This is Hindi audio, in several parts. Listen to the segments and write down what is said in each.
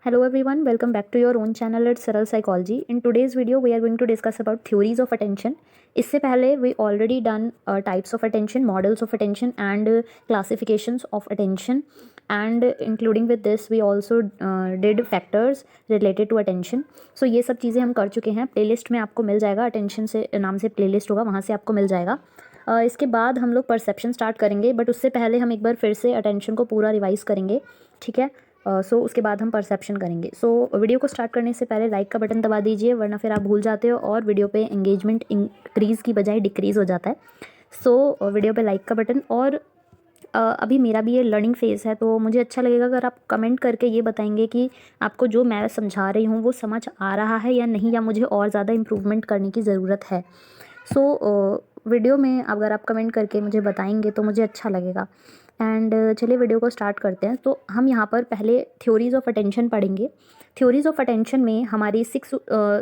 Hello everyone, welcome back to your own channel at Saral Psychology. In today's video, we are going to discuss about theories of attention. इससे पहले we already done types of attention, models of attention and classifications of attention, and including with this we also did factors related to attention. So ये सब चीज़ें हम कर चुके हैं. प्लेलिस्ट में आपको मिल जाएगा, attention से नाम से प्लेलिस्ट होगा, वहाँ से आपको मिल जाएगा. इसके बाद हम लोग परसेप्शन स्टार्ट करेंगे, बट उससे पहले हम एक बार फिर से अटेंशन को पूरा रिवाइज़ करेंगे, ठीक है. उसके बाद हम परसेप्शन करेंगे. वीडियो को स्टार्ट करने से पहले लाइक का बटन दबा दीजिए, वरना फिर आप भूल जाते हो और वीडियो पे एंगेजमेंट इंक्रीज़ की बजाय डिक्रीज़ हो जाता है. वीडियो पे लाइक का बटन. और अभी मेरा भी ये लर्निंग फेज़ है, तो मुझे अच्छा लगेगा अगर आप कमेंट करके ये बताएंगे कि आपको जो मैं समझा रही हूँ वो समझ आ रहा है या नहीं, या मुझे और ज़्यादा इम्प्रूवमेंट करने की ज़रूरत है. वीडियो में अगर आप कमेंट करके मुझे बताएंगे तो मुझे अच्छा लगेगा. एंड चलिए वीडियो को स्टार्ट करते हैं. तो हम यहाँ पर पहले थ्योरीज़ ऑफ अटेंशन पढ़ेंगे. थ्योरीज़ ऑफ अटेंशन में हमारी 6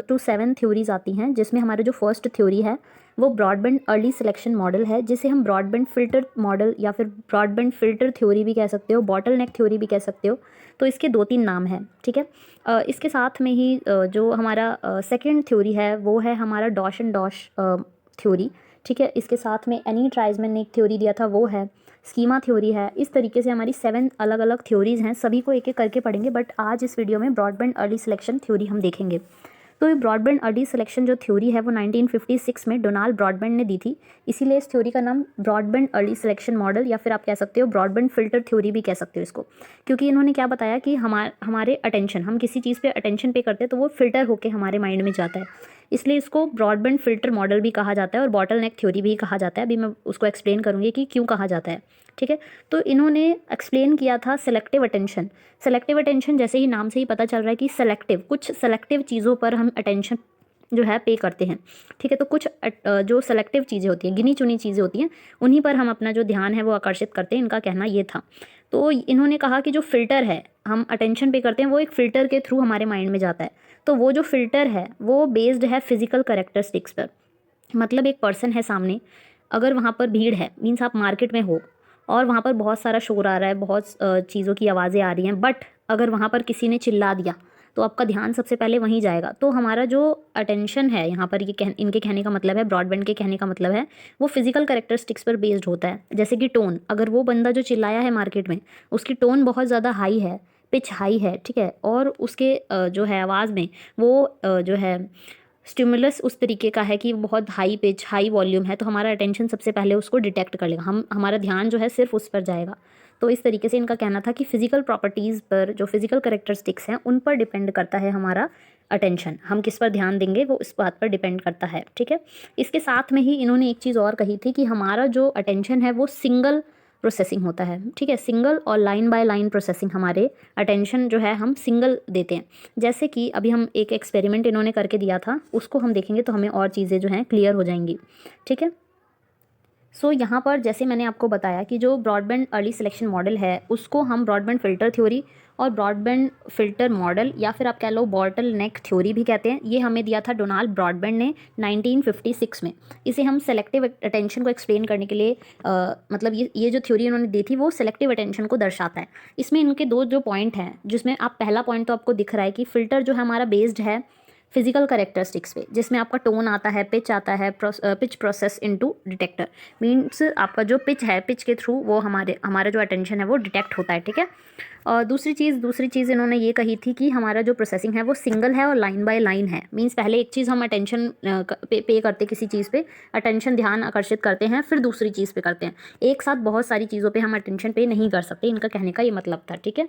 to 7 थ्योरीज़ आती हैं, जिसमें हमारी जो फर्स्ट थ्योरी है वो ब्रॉडबैंड अर्ली सिलेक्शन मॉडल है, जिसे हम ब्रॉडबैंड फ़िल्टर मॉडल या फिर ब्रॉडबैंड फ़िल्टर थ्योरी भी कह सकते हो, बॉटलनेक थ्योरी भी कह सकते हो. तो इसके 2-3 नाम हैं, ठीक है. इसके साथ में ही जो हमारा सेकेंड थ्योरी है वो है हमारा डॉश एंड डॉश थ्योरी, ठीक है. इसके साथ में एनी ट्राइजमैन ने एक थ्योरी दिया था, वो है स्कीमा थ्योरी है. इस तरीके से हमारी 7 अलग अलग थ्योरीज़ हैं, सभी को एक एक करके पढ़ेंगे, बट आज इस वीडियो में ब्रॉडबैंड अर्ली सिलेक्शन थ्योरी हम देखेंगे. तो ये ब्रॉडबैंड अर्ली सिलेक्शन जो थ्योरी है वो 1956 में डोनाल्ड ब्रॉडबैंड ने दी थी, इसीलिए इस थ्योरी का नाम ब्रॉडबैंड अर्ली सिलेक्शन मॉडल या फिर आप कह सकते हो ब्रॉडबैंड फ़िल्टर थ्योरी भी कह सकते हो इसको. क्योंकि इन्होंने क्या बताया कि हमारे अटेंशन, हम किसी चीज़ पे अटेंशन पे करते हैं तो वो फ़िल्टर होकर हमारे माइंड में जाता है, इसलिए इसको ब्रॉडबैंड फ़िल्टर मॉडल भी कहा जाता है और बॉटलनेक थ्योरी भी कहा जाता है. अभी मैं उसको एक्सप्लेन करूँगी कि क्यों कहा जाता है, ठीक है. तो इन्होंने एक्सप्लेन किया था सेलेक्टिव अटेंशन. सेलेक्टिव अटेंशन जैसे ही नाम से ही पता चल रहा है कि सेलेक्टिव, कुछ सेलेक्टिव चीज़ों पर हम अटेंशन जो है पे करते हैं, ठीक है. तो कुछ जो सेलेक्टिव चीज़ें होती हैं, गिनी चुनी चीज़ें होती हैं, उन्हीं पर हम अपना जो ध्यान है वो आकर्षित करते हैं, इनका कहना ये था. तो इन्होंने कहा कि जो फ़िल्टर है, हम अटेंशन पे करते हैं, वो एक फ़िल्टर के थ्रू हमारे माइंड में जाता है. तो वो जो फ़िल्टर है वो बेस्ड है फिज़िकल कैरेक्टरिस्टिक्स पर. मतलब एक पर्सन है सामने, अगर वहाँ पर भीड़ है, मीन्स आप मार्केट में हो और वहाँ पर बहुत सारा शोर आ रहा है, बहुत चीज़ों की आवाज़ें आ रही हैं, बट अगर वहाँ पर किसी ने चिल्ला दिया तो आपका ध्यान सबसे पहले वहीं जाएगा. तो हमारा जो अटेंशन है यहाँ पर, इनके कहने का मतलब है, ब्रॉडबैंड के कहने का मतलब है, वो फिज़िकल कैरेक्टरिस्टिक्स पर बेस्ड होता है. जैसे कि टोन, अगर वो बंदा जो चिल्लाया है मार्केट में, उसकी टोन बहुत ज़्यादा हाई है, पिच हाई है, ठीक है, और उसके जो है आवाज़ में वो जो है स्टिमुलस उस तरीके का है कि बहुत हाई पिच, हाई वॉल्यूम है, तो हमारा अटेंशन सबसे पहले उसको डिटेक्ट कर लेगा, हमारा ध्यान जो है सिर्फ उस पर जाएगा. तो इस तरीके से इनका कहना था कि फ़िज़िकल प्रॉपर्टीज़ पर, जो फिज़िकल कैरेक्टरिस्टिक्स हैं, उन पर डिपेंड करता है हमारा अटेंशन. हम किस पर ध्यान देंगे वो इस बात पर डिपेंड करता है, ठीक है. इसके साथ में ही इन्होंने एक चीज़ और कही थी कि हमारा जो अटेंशन है वो सिंगल प्रोसेसिंग होता है, ठीक है. सिंगल और लाइन बाय लाइन प्रोसेसिंग, हमारे अटेंशन जो है हम सिंगल देते हैं. जैसे कि अभी हम एक एक्सपेरिमेंट इन्होंने करके दिया था, उसको हम देखेंगे तो हमें और चीज़ें जो हैं क्लियर हो जाएंगी, ठीक है. यहाँ पर जैसे मैंने आपको बताया कि जो ब्रॉडबैंड अर्ली सिलेक्शन मॉडल है उसको हम ब्रॉडबैंड फ़िल्टर थ्योरी और ब्रॉडबैंड फ़िल्टर मॉडल या फिर आप कह लो बॉटलनेक थ्योरी भी कहते हैं. ये हमें दिया था डोनाल्ड ब्रॉडबैंड ने 1956 में. इसे हम सेलेक्टिव अटेंशन को एक्सप्लेन करने के लिए मतलब ये जो थ्योरी उन्होंने दी थी वो सेलेक्टिव अटेंशन को दर्शाता है. इसमें इनके दो जो पॉइंट हैं, जिसमें आप पहला पॉइंट तो आपको दिख रहा है कि फ़िल्टर जो है हमारा बेस्ड है फिजिकल कैरेक्टरिस्टिक्स पे, जिसमें आपका टोन आता है, पिच आता है, pitch process into detector. Means आपका जो पिच है, पिच के थ्रू वो हमारा जो अटेंशन है वो डिटेक्ट होता है, ठीक है. और दूसरी चीज़ इन्होंने ये कही थी कि हमारा जो प्रोसेसिंग है वो सिंगल है और लाइन बाय लाइन है. मीन्स पहले एक चीज़ हम अटेंशन पे करते किसी चीज़ पे, अटेंशन ध्यान आकर्षित करते हैं, फिर दूसरी चीज़ पे करते हैं. एक साथ बहुत सारी चीज़ों पे हम अटेंशन पे नहीं कर सकते, इनका कहने का ये मतलब था, ठीक है.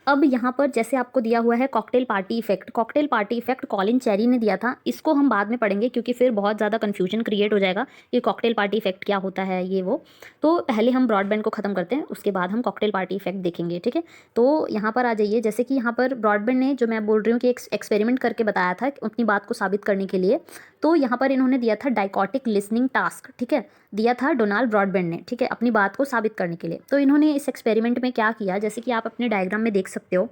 अब यहाँ पर जैसे आपको दिया हुआ है cocktail party effect. Cocktail party effect Colin cherry ने दिया था, इसको हम बाद में पढ़ेंगे क्योंकि फिर बहुत ज़्यादा कन्फ्यूजन क्रिएट हो जाएगा कि कॉकटेल पार्टी इफेक्ट क्या होता है, ये वो. तो पहले हम ब्रॉडबैंड को ख़त्म करते हैं, उसके बाद हम कॉकटेल पार्टी इफेक्ट देखेंगे, ठीक है. तो यहाँ पर आ जाइए. जैसे कि यहाँ पर ब्रॉडबैंड ने, जो मैं बोल रही हूँ कि एक एक्सपेरिमेंट करके बताया था अपनी बात को साबित करने के लिए, तो यहाँ पर इन्होंने दिया था डाइकोटिक लिसनिंग टास्क, ठीक है, दिया था डोनाल्ड ब्रॉडबैंड ने, ठीक है, अपनी बात को साबित करने के लिए. तो इन्होंने इस एक्सपेरिमेंट में क्या किया, जैसे कि आप अपने डायग्राम में देख सकते हो,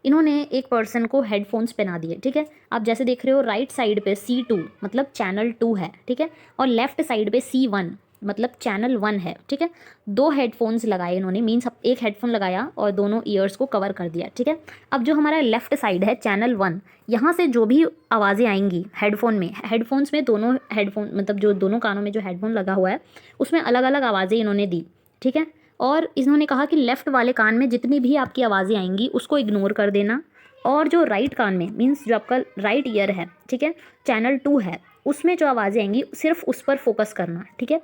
इन्होंने एक पर्सन को हेडफोन्स पहना दिए, ठीक है. आप जैसे देख रहे हो राइट साइड पे C2 मतलब चैनल 2 है, ठीक है, और लेफ्ट साइड पे C1 मतलब चैनल 1 है, ठीक है। 2 हेडफोन्स लगाए इन्होंने, मीन्स एक हेडफोन लगाया और दोनों ईयर्स को कवर कर दिया, ठीक है। अब जो हमारा लेफ्ट साइड है चैनल 1, यहाँ से जो भी आवाज़ें आएंगी हेडफोन्स में दोनों हेडफोन मतलब जो दोनों कानों में जो हेडफोन लगा हुआ है उसमें अलग अलग आवाज़ें इन्होंने दी, ठीक है। और इन्होंने कहा कि लेफ़्ट वाले कान में जितनी भी आपकी आवाज़ें आएंगी उसको इग्नोर कर देना, और जो राइट कान में मीन्स जो आपका राइट ईयर है, ठीक है, चैनल 2 है, उसमें जो आवाज़ें आएंगी सिर्फ उस पर फोकस करना, ठीक है।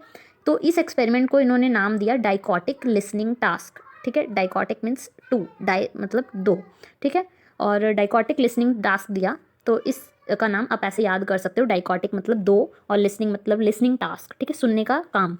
तो इस एक्सपेरिमेंट को इन्होंने नाम दिया डाइकोटिक लिसनिंग टास्क, ठीक है। डाइकोटिक मीन्स 2, डाई मतलब 2, ठीक है, और डाइकोटिक लिसनिंग टास्क दिया। तो इस का नाम आप ऐसे याद कर सकते हो, डाइकोटिक मतलब 2 और लिसनिंग मतलब लिसनिंग टास्क, ठीक है, सुनने का काम।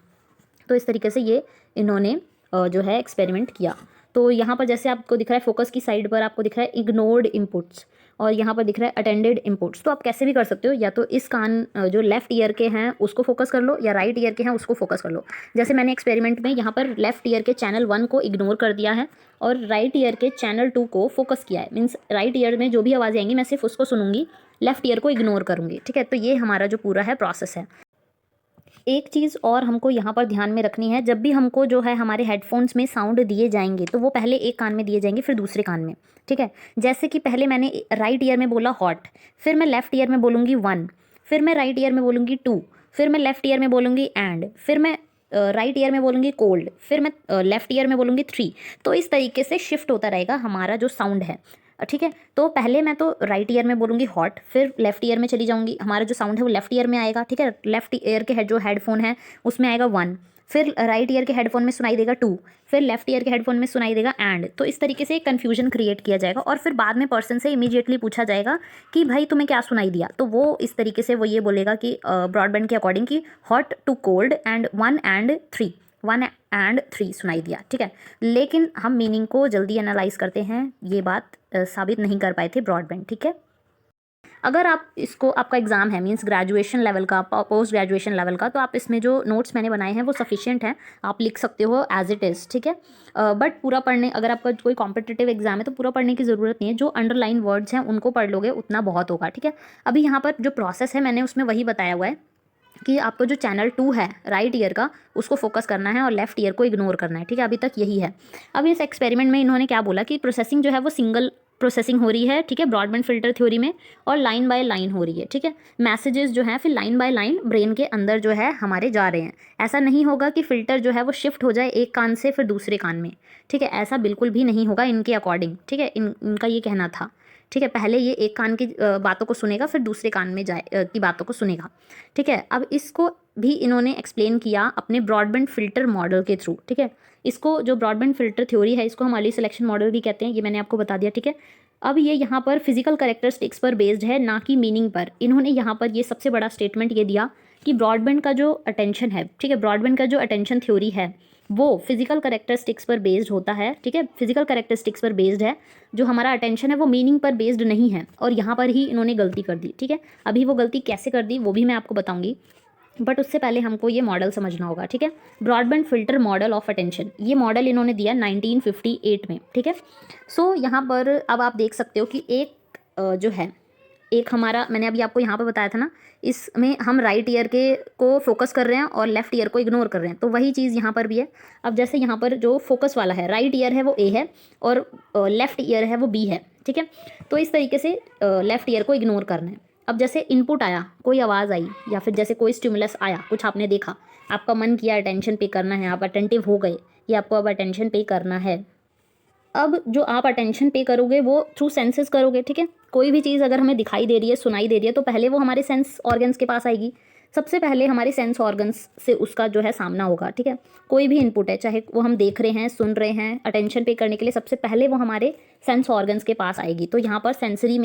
तो इस तरीके से ये इन्होंने जो है एक्सपेरिमेंट किया। तो यहाँ पर जैसे आपको दिख रहा है फोकस की साइड पर आपको दिख रहा है इग्नोर्ड इनपुट्स, और यहाँ पर दिख रहा है अटेंडेड इनपुट्स। तो आप कैसे भी कर सकते हो, या तो इस कान जो लेफ्ट ईयर के हैं उसको फोकस कर लो, या राइट ईयर के हैं उसको फोकस कर लो। जैसे मैंने एक्सपेरिमेंट में यहाँ पर लेफ्ट ईयर के चैनल 1 को इग्नोर कर दिया है और राइट ईयर के चैनल 2 को फोकस किया है। मीन्स राइट ईयर में जो भी आवाज़ें आएंगी मैं सिर्फ उसको सुनूंगी, लेफ्ट ईयर को इग्नोर करूँगी, ठीक है। तो ये हमारा जो पूरा है प्रोसेस है। एक चीज़ और हमको यहाँ पर ध्यान में रखनी है, जब भी हमको जो है हमारे हेडफोन्स में साउंड दिए जाएंगे तो वो पहले एक कान में दिए जाएंगे फिर दूसरे कान में, ठीक है। जैसे कि पहले मैंने राइट ईयर में बोला हॉट, फिर मैं लेफ्ट ईयर में बोलूँगी 1, फिर मैं राइट ईयर में बोलूँगी 2, फिर मैं लेफ्ट ईयर में बोलूँगी एंड, फिर मैं राइट ईयर में बोलूँगी कोल्ड, फिर मैं लेफ्ट ईयर में बोलूँगी 3। तो इस तरीके से शिफ्ट होता रहेगा हमारा जो साउंड है, ठीक है। तो पहले मैं तो राइट ईयर में बोलूँगी हॉट, फिर लेफ्ट ईयर में चली जाऊँगी, हमारा जो साउंड है वो लेफ्ट ईयर में आएगा, ठीक है। लेफ्ट ईयर के जो हेडफोन है उसमें आएगा 1, फिर राइट ईयर के हेडफोन में सुनाई देगा 2, फिर लेफ्ट ईयर के हेडफोन में सुनाई देगा एंड। तो इस तरीके से एक कन्फ्यूजन क्रिएट किया जाएगा और फिर बाद में पर्सन से इमीडिएटली पूछा जाएगा कि भाई तुम्हें क्या सुनाई दिया। तो वो इस तरीके से वो ये बोलेगा कि ब्रॉडबैंड के अकॉर्डिंग कि hot to cold and 1 and 3, 1 and 3 सुनाई दिया, ठीक है। लेकिन हम मीनिंग को जल्दी एनालाइज करते हैं, ये बात साबित नहीं कर पाए थे ब्रॉडबैंड, ठीक है। अगर आप इसको आपका एग्ज़ाम है मींस ग्रेजुएशन लेवल का, पोस्ट ग्रेजुएशन लेवल का, तो आप इसमें जो नोट्स मैंने बनाए हैं वो सफिशिएंट हैं, आप लिख सकते हो एज इट इज़, ठीक है। बट पूरा पढ़ने, अगर आपका कोई कॉम्पिटिटिव एग्जाम है तो पूरा पढ़ने की ज़रूरत नहीं है, जो अंडरलाइन वर्ड्स हैं उनको पढ़ लोगे उतना बहुत होगा, ठीक है। अभी यहाँ पर जो प्रोसेस है मैंने उसमें वही बताया हुआ है कि आपको जो चैनल 2 है राइट ईयर का उसको फोकस करना है और लेफ्ट ईयर को इग्नोर करना है, ठीक है। अभी तक यही है। अब इस एक्सपेरिमेंट में इन्होंने क्या बोला कि प्रोसेसिंग जो है वो सिंगल प्रोसेसिंग हो रही है, ठीक है, ब्रॉडबैंड फिल्टर थ्योरी में, और लाइन बाय लाइन हो रही है, ठीक है। मैसेजेस जो हैं फिर लाइन बाय लाइन ब्रेन के अंदर जो है हमारे जा रहे हैं। ऐसा नहीं होगा कि फ़िल्टर जो है वो शिफ्ट हो जाए एक कान से फिर दूसरे कान में, ठीक है, ऐसा बिल्कुल भी नहीं होगा इनके अकॉर्डिंग, ठीक है। इनका ये कहना था, ठीक है। पहले ये एक कान की बातों को सुनेगा फिर दूसरे कान में की बातों को सुनेगा, ठीक है। अब इसको भी इन्होंने एक्सप्लेन किया अपने ब्रॉडबैंड फिल्टर मॉडल के थ्रू, ठीक है। इसको जो ब्रॉडबैंड फिल्टर थ्योरी है इसको हम अर्ली सिलेक्शन मॉडल भी कहते हैं, ये मैंने आपको बता दिया, ठीक है। अब ये यहाँ पर फिजिकल कैरेक्टरिस्टिक्स पर बेस्ड है, ना कि मीनिंग पर। इन्होंने यहाँ पर ये सबसे बड़ा स्टेटमेंट ये दिया कि ब्रॉडबैंड का जो अटेंशन है, ठीक है, ब्रॉडबैंड का जो अटेंशन थ्योरी है वो फिजिकल कैरेक्टरिस्टिक्स पर बेस्ड होता है, ठीक है। फिजिकल कैरेक्टरिस्टिक्स पर बेस्ड है, जो हमारा अटेंशन है वो मीनिंग पर बेस्ड नहीं है, और यहाँ पर ही इन्होंने गलती कर दी, ठीक है। अभी वो गलती कैसे कर दी वो भी मैं आपको बताऊंगी, बट उससे पहले हमको ये मॉडल समझना होगा, ठीक है। Broadband filter model of attention, ये मॉडल इन्होंने दिया 1958 में, ठीक है। सो यहाँ पर अब आप देख सकते हो कि एक जो है एक हमारा, मैंने अभी आपको यहाँ पर बताया था ना, इसमें हम राइट ईयर के को फोकस कर रहे हैं और लेफ्ट ईयर को इग्नोर कर रहे हैं, तो वही चीज़ यहाँ पर भी है। अब जैसे यहाँ पर जो फोकस वाला है राइट ईयर है वो ए है और लेफ्ट ईयर है वो बी है, ठीक है। तो इस तरीके से लेफ्ट ईयर को इग्नोर करना है। अब जैसे इनपुट आया, कोई आवाज़ आई या फिर जैसे कोई स्टिमुलस आया, कुछ आपने देखा, आपका मन किया अटेंशन पे करना है, आप अटेंटिव हो गए कि आपको अब अटेंशन पे करना है। अब जो आप अटेंशन पे करोगे वो थ्रू सेंसेस करोगे, ठीक है। कोई भी चीज़ अगर हमें दिखाई दे रही है, सुनाई दे रही है, तो पहले वो हमारे सेंस ऑर्गन्स के पास आएगी, सबसे पहले हमारे सेंस ऑर्गन्स से उसका जो है सामना होगा, ठीक है। कोई भी इनपुट है, चाहे वो हम देख रहे हैं, सुन रहे हैं, अटेंशन पे करने के लिए सबसे पहले वो हमारे सेंस ऑर्गन्स के पास आएगी। तो यहाँ पर सेंसरी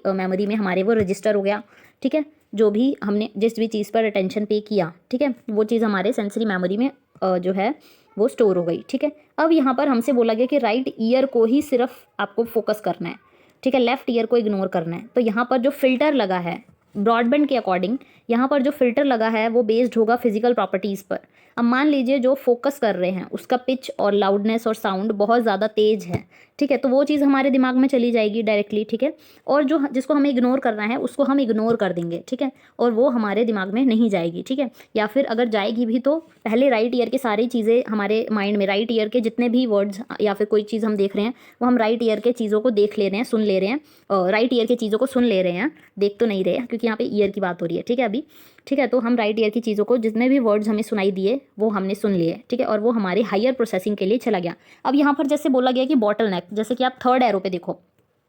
मेमोरी में हमारे वो रजिस्टर हो गया, ठीक है। जो भी हमने जिस भी चीज़ पर अटेंशन पे किया, ठीक है, वो चीज़ हमारे सेंसरी मेमोरी में जो है वो स्टोर हो गई, ठीक है। अब यहाँ पर हमसे बोला गया कि राइट ईयर को ही सिर्फ आपको फोकस करना है, ठीक है, लेफ्ट ईयर को इग्नोर करना है। तो यहाँ पर जो फिल्टर लगा है ब्रॉडबैंड के अकॉर्डिंग, यहाँ पर जो फिल्टर लगा है वो बेस्ड होगा फिजिकल प्रॉपर्टीज़ पर। अब मान लीजिए जो फोकस कर रहे हैं उसका पिच और लाउडनेस और साउंड बहुत ज़्यादा तेज है, ठीक है, तो वो चीज़ हमारे दिमाग में चली जाएगी डायरेक्टली, ठीक है, और जो जिसको हमें इग्नोर करना है उसको हम इग्नोर कर देंगे, ठीक है, और वो हमारे दिमाग में नहीं जाएगी, ठीक है। या फिर अगर जाएगी भी तो पहले राइट ईयर की सारी चीज़ें हमारे माइंड में, राइट ईयर के जितने भी वर्ड्स या फिर कोई चीज़ हम देख रहे हैं वो हम राइट ईयर के चीज़ों को देख ले रहे हैं, सुन ले रहे हैं, राइट ईयर की चीज़ों को सुन ले रहे हैं, देख तो नहीं रहे हैं क्योंकि यहाँ पे ईयर की बात हो रही है, ठीक है अभी, ठीक है। तो हम राइट ईयर की चीज़ों को जितने भी वर्ड्स हमें सुनाई दिए वो हमने सुन लिए, ठीक है, और वो हमारे हायर प्रोसेसिंग के लिए चला गया। अब यहाँ पर जैसे बोला गया कि बॉटल नेक, जैसे कि आप थर्ड एरो पे देखो,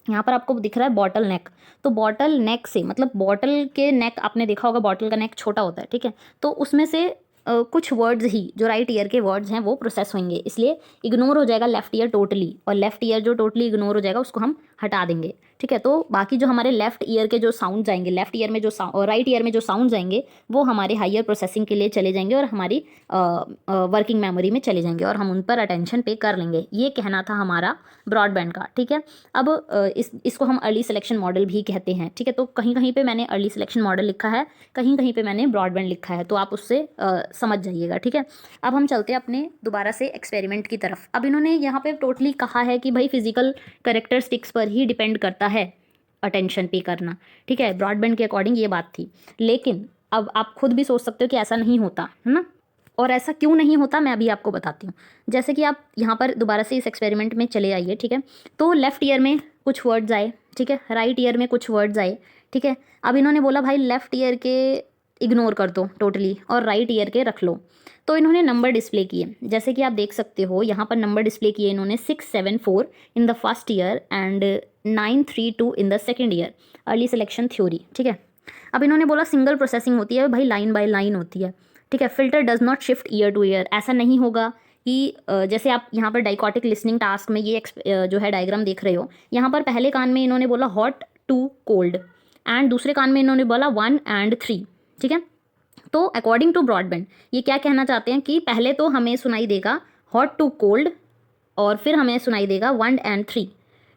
यहाँ पर आपको दिख रहा है बॉटल नेक, तो बॉटल नेक से मतलब बॉटल के नेक, आपने देखा होगा बॉटल का नेक छोटा होता है, ठीक है, तो उसमें से कुछ वर्ड्स ही जो राइट ईयर के वर्ड्स हैं वो प्रोसेस होंगे, इसलिए इग्नोर हो जाएगा लेफ्ट ईयर टोटली, और लेफ्ट ईयर जो टोटली इग्नोर हो जाएगा उसको हम हटा देंगे, ठीक है। तो बाकी जो हमारे लेफ्ट ईयर के जो साउंड जाएंगे, लेफ्ट ईयर में जो और राइट ईयर में जो साउंड जाएंगे वो हमारे हायर प्रोसेसिंग के लिए चले जाएंगे और हमारी वर्किंग मेमोरी में चले जाएंगे और हम उन पर अटेंशन पे कर लेंगे। ये कहना था हमारा ब्रॉडबैंड का, ठीक है। अब इसको हम अर्ली सिलेक्शन मॉडल भी कहते हैं, ठीक है। तो कहीं कहीं पे मैंने अर्ली सिलेक्शन मॉडल लिखा है, कहीं कहीं पे मैंने ब्रॉडबैंड लिखा है, तो आप उससे समझ जाइएगा, ठीक है। अब हम चलते हैं अपने दोबारा से एक्सपेरिमेंट की तरफ। अब इन्होंने यहाँ पे टोटली कहा है कि भाई फिजिकल कैरेक्टरिस्टिक्स पर ही डिपेंड करता है अटेंशन पे करना, ठीक है, ब्रॉडबैंड के अकॉर्डिंग ये बात थी। लेकिन अब आप खुद भी सोच सकते हो कि ऐसा नहीं होता है ना, और ऐसा क्यों नहीं होता मैं अभी आपको बताती हूँ। जैसे कि आप यहाँ पर दोबारा से इस एक्सपेरिमेंट में चले आइए, ठीक है। तो लेफ्ट ईयर में कुछ वर्ड्स आए, ठीक है, राइट ईयर में कुछ वर्ड्स आए, ठीक है। अब इन्होंने बोला भाई लेफ्ट ईयर के इग्नोर कर दो टोटली और राइट ईयर के रख लो, तो इन्होंने नंबर डिस्प्ले किए, जैसे कि आप देख सकते हो यहाँ पर नंबर डिस्प्ले किए इन्होंने 674 in the first year and 932 in the second year, early selection theory, ठीक है। अब इन्होंने बोला सिंगल प्रोसेसिंग होती है भाई, लाइन बाय लाइन होती है, ठीक है, filter does not shift year two year. ऐसा नहीं होगा कि जैसे आप यहाँ पर डाइकोटिक लिसनिंग टास्क में ये जो है डायग्राम देख रहे हो, यहाँ पर पहले कान में इन्होंने बोला हॉट टू कोल्ड एंड दूसरे कान में इन्होंने बोला 1 and 3, ठीक है। तो अकॉर्डिंग टू ब्रॉडबैंड ये क्या कहना चाहते हैं कि पहले तो हमें सुनाई देगा हॉट टू कोल्ड और फिर हमें सुनाई देगा 1 and 3,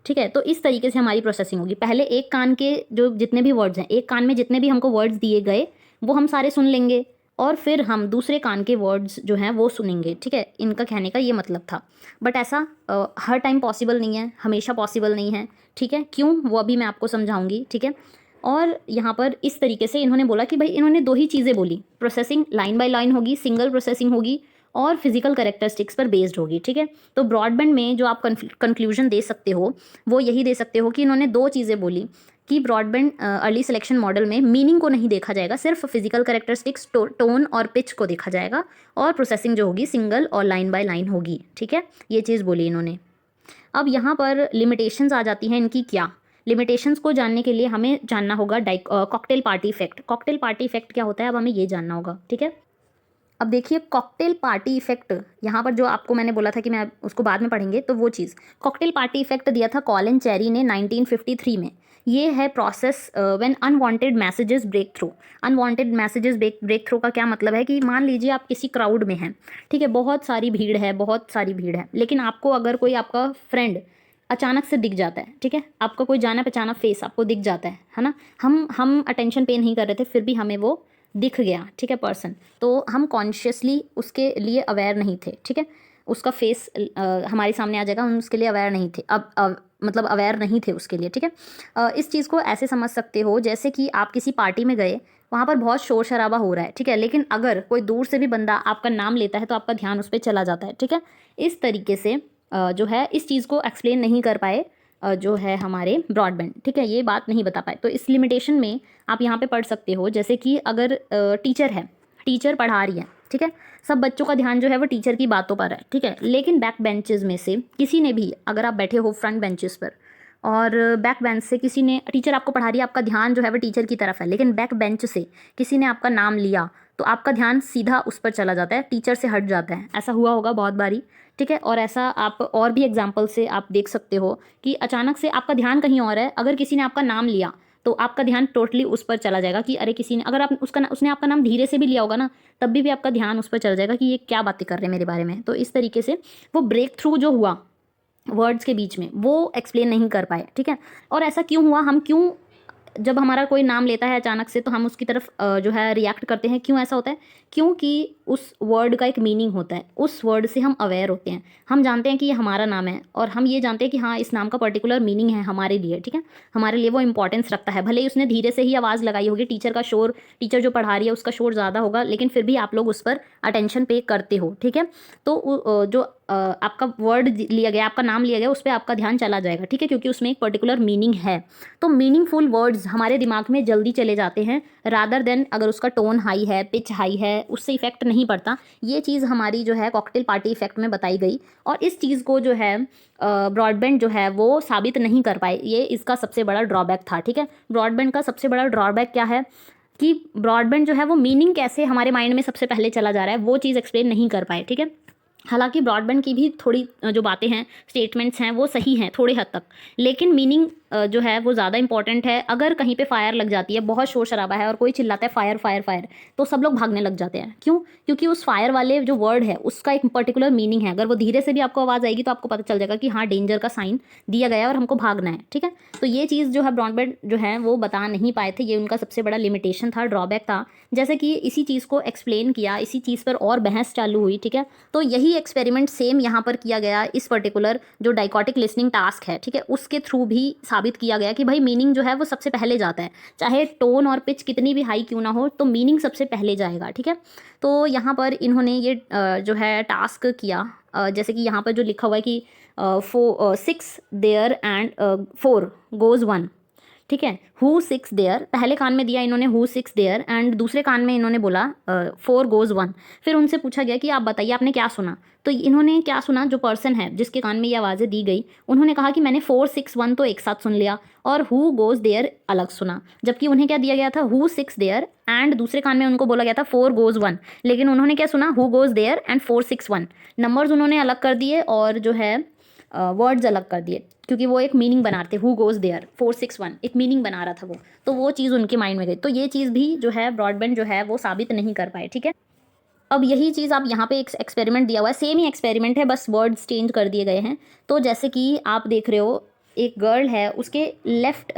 ठीक है। तो इस तरीके से हमारी प्रोसेसिंग होगी। पहले एक कान के जो जितने भी वर्ड्स हैं, एक कान में जितने भी हमको वर्ड्स दिए गए वो हम सारे सुन लेंगे और फिर हम दूसरे कान के वर्ड्स जो हैं वो सुनेंगे, ठीक है। इनका कहने का ये मतलब था, बट ऐसा हर टाइम पॉसिबल नहीं है, हमेशा पॉसिबल नहीं है, ठीक है। क्यों, वो अभी मैं आपको समझाऊंगी, ठीक है। और यहाँ पर इस तरीके से इन्होंने बोला कि भाई इन्होंने दो ही चीज़ें बोली, प्रोसेसिंग लाइन बाय लाइन होगी, सिंगल प्रोसेसिंग होगी और फिजिकल कैरेक्टरिस्टिक्स पर बेस्ड होगी, ठीक है। तो ब्रॉडबैंड में जो आप कंक्लूजन दे सकते हो वो यही दे सकते हो कि इन्होंने दो चीज़ें बोली कि ब्रॉडबैंड अर्ली सिलेक्शन मॉडल में मीनिंग को नहीं देखा जाएगा, सिर्फ फिजिकल कैरेक्टरिस्टिक्स, टोन और पिच को देखा जाएगा, और प्रोसेसिंग जो होगी सिंगल और लाइन बाय लाइन होगी, ठीक है। ये चीज़ बोली इन्होंने। अब यहाँ पर लिमिटेशंस आ जाती हैं इनकी। क्या लिमिटेशंस को जानने के लिए हमें जानना होगा cocktail party effect. Cocktail party effect क्या होता है, अब हमें ये जानना होगा, ठीक है। अब देखिए कॉकटेल पार्टी इफेक्ट, यहाँ पर जो आपको मैंने बोला था कि मैं उसको बाद में पढ़ेंगे, तो वो चीज़ कॉकटेल पार्टी इफेक्ट दिया था कॉलिन चेरी ने 1953 में। ये है process when unwanted messages break through. Unwanted messages break through का क्या मतलब है कि मान लीजिए आप किसी क्राउड में हैं, ठीक है, बहुत सारी भीड़ है, बहुत सारी भीड़ है, लेकिन आपको अगर कोई आपका फ्रेंड अचानक से दिख जाता है, ठीक है, आपका कोई जाना पहचाना फेस आपको दिख जाता है ना, हम अटेंशन पे नहीं कर रहे थे फिर भी हमें वो दिख गया, ठीक है, पर्सन, तो हम कॉन्शियसली उसके लिए अवेयर नहीं थे, ठीक है, उसका फेस हमारे सामने आ जाएगा, हम उसके लिए अवेयर नहीं थे, मतलब अवेयर नहीं थे उसके लिए, ठीक है। इस चीज़ को ऐसे समझ सकते हो जैसे कि आप किसी पार्टी में गए, वहाँ पर बहुत शोर शराबा हो रहा है, ठीक है, लेकिन अगर कोई दूर से भी बंदा आपका नाम लेता है तो आपका ध्यान उस पर चला जाता है, ठीक है। इस तरीके से जो है इस चीज़ को एक्सप्लेन नहीं कर पाए जो है हमारे ब्रॉडबैंड, ठीक है, ये बात नहीं बता पाए। तो इस लिमिटेशन में आप यहाँ पे पढ़ सकते हो, जैसे कि अगर टीचर है, टीचर पढ़ा रही है, ठीक है, सब बच्चों का ध्यान जो है वो टीचर की बातों पर है, ठीक है, लेकिन बैक बेंचेस में से किसी ने भी, अगर आप बैठे हो फ्रंट बेंचेस पर और बैक बेंच से किसी ने, टीचर आपको पढ़ा रही है, आपका ध्यान जो है वो टीचर की तरफ है, लेकिन बैक बेंच से किसी ने आपका नाम लिया तो आपका ध्यान सीधा उस पर चला जाता है, टीचर से हट जाता है। ऐसा हुआ होगा बहुत बारी, ठीक है, और ऐसा आप और भी एग्जाम्पल से आप देख सकते हो कि अचानक से आपका ध्यान कहीं और है, अगर किसी ने आपका नाम लिया तो आपका ध्यान टोटली उस पर चला जाएगा कि अरे किसी ने, अगर आप उसने आपका नाम धीरे से भी लिया होगा ना, तब भी आपका ध्यान उस पर चला जाएगा कि ये क्या बातें कर रहे हैं मेरे बारे में। तो इस तरीके से वो ब्रेक थ्रू जो हुआ वर्ड्स के बीच में वो एक्सप्लेन नहीं कर पाए, ठीक है। और ऐसा क्यों हुआ, हम क्यों जब हमारा कोई नाम लेता है अचानक से तो हम उसकी तरफ जो है रिएक्ट करते हैं। क्यों ऐसा होता है? क्योंकि उस वर्ड का एक मीनिंग होता है, उस वर्ड से हम अवेयर होते हैं, हम जानते हैं कि ये हमारा नाम है और हम ये जानते हैं कि हाँ इस नाम का पर्टिकुलर मीनिंग है हमारे लिए, ठीक है, हमारे लिए वो इंपॉर्टेंस रखता है। भले ही उसने धीरे से ही आवाज़ लगाई होगी, टीचर का शोर, टीचर जो पढ़ा रही है उसका शोर ज़्यादा होगा, लेकिन फिर भी आप लोग उस पर अटेंशन पे करते हो, ठीक है। तो जो आपका वर्ड लिया गया, आपका नाम लिया गया, उस पर आपका ध्यान चला जाएगा, ठीक है, क्योंकि उसमें एक पर्टिकुलर मीनिंग है। तो मीनिंगफुल वर्ड्स हमारे दिमाग में जल्दी चले जाते हैं रादर देन अगर उसका टोन हाई है, पिच हाई है, उससे इफेक्ट नहीं पड़ता। ये चीज़ हमारी जो है कॉकटेल पार्टी इफेक्ट में बताई गई, और इस चीज़ को जो है ब्रॉडबैंड जो है वो साबित नहीं कर पाए। ये इसका सबसे बड़ा ड्रॉबैक था, ठीक है। ब्रॉडबैंड का सबसे बड़ा ड्रॉबैक क्या है कि ब्रॉडबैंड जो है वो मीनिंग कैसे हमारे माइंड में सबसे पहले चला जा रहा है वो चीज़ एक्सप्लेन नहीं कर पाए, ठीक है। हालांकि ब्रॉडबैंड की भी थोड़ी जो बातें हैं, स्टेटमेंट्स हैं, वो सही हैं थोड़े हद तक, लेकिन मीनिंग जो है वो ज़्यादा इंपॉर्टेंट है। अगर कहीं पे फायर लग जाती है, बहुत शोर शराबा है और कोई चिल्लाता है फायर फायर फायर, तो सब लोग भागने लग जाते हैं। क्यों? क्योंकि उस फायर वाले जो वर्ड है उसका एक पर्टिकुलर मीनिंग है। अगर वो धीरे से भी आपको आवाज़ आएगी तो आपको पता चल जाएगा कि हाँ डेंजर का साइन दिया गया है और हमको भागना है, ठीक है। तो ये चीज़ जो है ब्रॉडबैंड जो है वो बता नहीं पाए थे, ये उनका सबसे बड़ा लिमिटेशन था, ड्रॉबैक था। जैसे कि इसी चीज़ को एक्सप्लेन किया, इसी चीज़ पर और बहस चालू हुई, ठीक है। तो यही एक्सपेरिमेंट सेम यहाँ पर किया गया, इस पर्टिकुलर जो डाइकोटिक लिसनिंग टास्क है, ठीक है, उसके थ्रू भी साबित किया गया कि भाई मीनिंग जो है वो सबसे पहले जाता है, चाहे टोन और पिच कितनी भी हाई क्यों ना हो, तो मीनिंग सबसे पहले जाएगा, ठीक है। तो यहाँ पर इन्होंने ये जो है टास्क किया, जैसे कि यहाँ पर जो लिखा हुआ है कि 6 देयर एंड 4 गोज 1, ठीक है। हु 6 देयर, पहले कान में दिया इन्होंने हु 6 देयर, एंड दूसरे कान में इन्होंने बोला 4 गोज 1। फिर उनसे पूछा गया कि आप बताइए आपने क्या सुना। तो इन्होंने क्या सुना, जो पर्सन है जिसके कान में ये आवाज़ें दी गई, उन्होंने कहा कि मैंने 4 6 1 तो एक साथ सुन लिया और हु गोज देयर अलग सुना। जबकि उन्हें क्या दिया गया था, हु 6 देयर, एंड दूसरे कान में उनको बोला गया था 4 गोज 1, लेकिन उन्होंने क्या सुना, who goes there and 4 6 1। Numbers उन्होंने अलग कर दिए और जो है वर्ड्स अलग कर दिए, क्योंकि वो एक मीनिंग बना रहे थे। हु गोज देयर 4 6 1 एक मीनिंग बना रहा था वो, तो वो चीज़ उनके माइंड में गई। तो ये चीज़ भी जो है ब्रॉडबैंड जो है वो साबित नहीं कर पाए, ठीक है। अब यही चीज़ आप यहाँ पे एक एक्सपेरिमेंट दिया हुआ है, सेम ही एक्सपेरिमेंट है, बस वर्ड्स चेंज कर दिए गए हैं। तो जैसे कि आप देख रहे हो, एक गर्ल है, उसके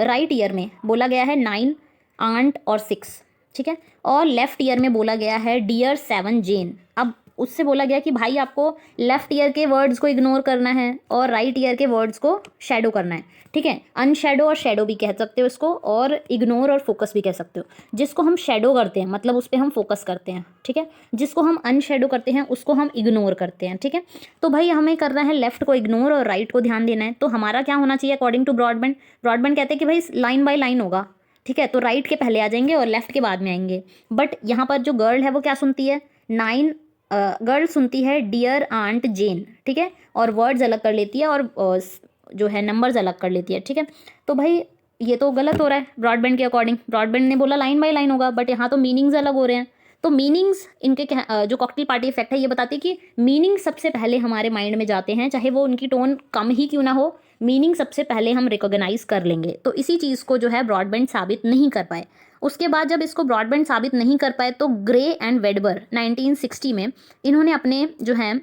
राइट ईयर में बोला गया है 9 आंट और 6, ठीक है, और लेफ्ट ईयर में बोला गया है डियर 7 जेन। अब उससे बोला गया कि भाई आपको लेफ्ट ईयर के वर्ड्स को इग्नोर करना है और राइट ईयर के वर्ड्स को शैडो करना है, ठीक है। अनशैडो और शैडो भी कह सकते हो इसको, और इग्नोर और फोकस भी कह सकते हो। जिसको हम शैडो करते हैं मतलब उस पर हम फोकस करते हैं, ठीक है। जिसको हम अनशैडो करते हैं उसको हम इग्नोर करते हैं, ठीक है। तो भाई हमें करना है लेफ्ट को इग्नोर और राइट को ध्यान देना है। तो हमारा क्या होना चाहिए अकॉर्डिंग टू ब्रॉडबैंड? ब्रॉडबैंड कहते हैं कि भाई लाइन बाय लाइन होगा, ठीक है। तो राइट के पहले आ जाएंगे और लेफ्ट के बाद में आएंगे। बट यहाँ पर जो गर्ल है वो क्या सुनती है, 9 गर्ल सुनती है डियर आंट जेन, ठीक है, और वर्ड्स अलग कर लेती है और जो है नंबर्स अलग कर लेती है, ठीक है। तो भाई ये तो गलत हो रहा है ब्रॉडबैंड के अकॉर्डिंग। ब्रॉडबैंड ने बोला लाइन बाय लाइन होगा, बट यहाँ तो मीनिंग्स अलग हो रहे हैं। तो मीनिंग्स इनके जो कॉकटेल पार्टी इफेक्ट है ये बताती है कि मीनिंग सबसे पहले हमारे माइंड में जाते हैं, चाहे वो उनकी टोन कम ही क्यों ना हो, मीनिंग सबसे पहले हम रिकॉग्नाइज कर लेंगे। तो इसी चीज़ को जो है ब्रॉडबैंड साबित नहीं कर पाए। उसके बाद जब इसको ब्रॉडबैंड साबित नहीं कर पाए तो ग्रे एंड वेडबर 1960 में इन्होंने अपने जो है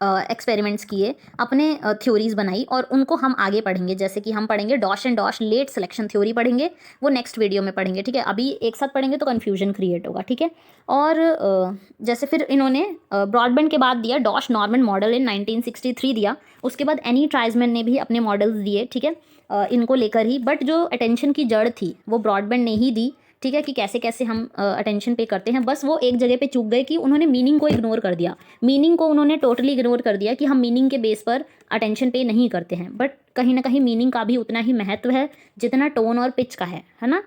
एक्सपेरिमेंट्स किए, अपने थ्योरीज बनाई, और उनको हम आगे पढ़ेंगे। जैसे कि हम पढ़ेंगे dash and dash late selection theory पढ़ेंगे, वो नेक्स्ट वीडियो में पढ़ेंगे, ठीक है। अभी एक साथ पढ़ेंगे तो कन्फ्यूजन क्रिएट होगा, ठीक है। और जैसे फिर इन्होंने ब्रॉडबैंड के बाद दिया डॉश नॉर्मन मॉडल इन 1963 दिया। उसके बाद एनी ट्राइजमैन ने भी अपने मॉडल्स दिए, ठीक है, इनको लेकर ही। बट जो अटेंशन की जड़ थी वो ब्रॉडबैंड ने ही दी, ठीक है, कि कैसे कैसे हम अटेंशन पे करते हैं। बस वो एक जगह पे चूक गए कि उन्होंने मीनिंग को इग्नोर कर दिया। मीनिंग को उन्होंने टोटली इग्नोर कर दिया कि हम मीनिंग के बेस पर अटेंशन पे नहीं करते हैं। बट कहीं ना कहीं मीनिंग का भी उतना ही महत्व है जितना टोन और पिच का है ना।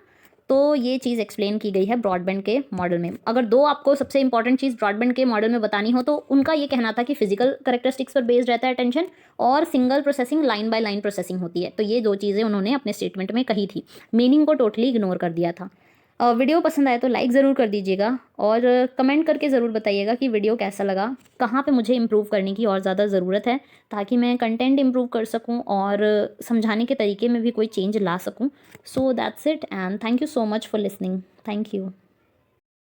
तो ये चीज़ एक्सप्लेन की गई है ब्रॉडबैंड के मॉडल में। अगर दो आपको सबसे इंपॉर्टेंट चीज़ ब्रॉडबैंड के मॉडल में बतानी हो तो उनका ये कहना था कि फिजिकल करेक्टरिस्टिक्स पर बेस्ड रहता है अटेंशन, और single processing line by line processing होती है। तो ये दो चीज़ें उन्होंने अपने स्टेटमेंट में कही थी, मीनिंग को टोटली इग्नोर कर दिया था। वीडियो पसंद आए तो लाइक ज़रूर कर दीजिएगा, और कमेंट करके ज़रूर बताइएगा कि वीडियो कैसा लगा, कहाँ पे मुझे इम्प्रूव करने की और ज़्यादा ज़रूरत है, ताकि मैं कंटेंट इम्प्रूव कर सकूँ और समझाने के तरीके में भी कोई चेंज ला सकूँ। So that's it, and thank you so much for listening. Thank you.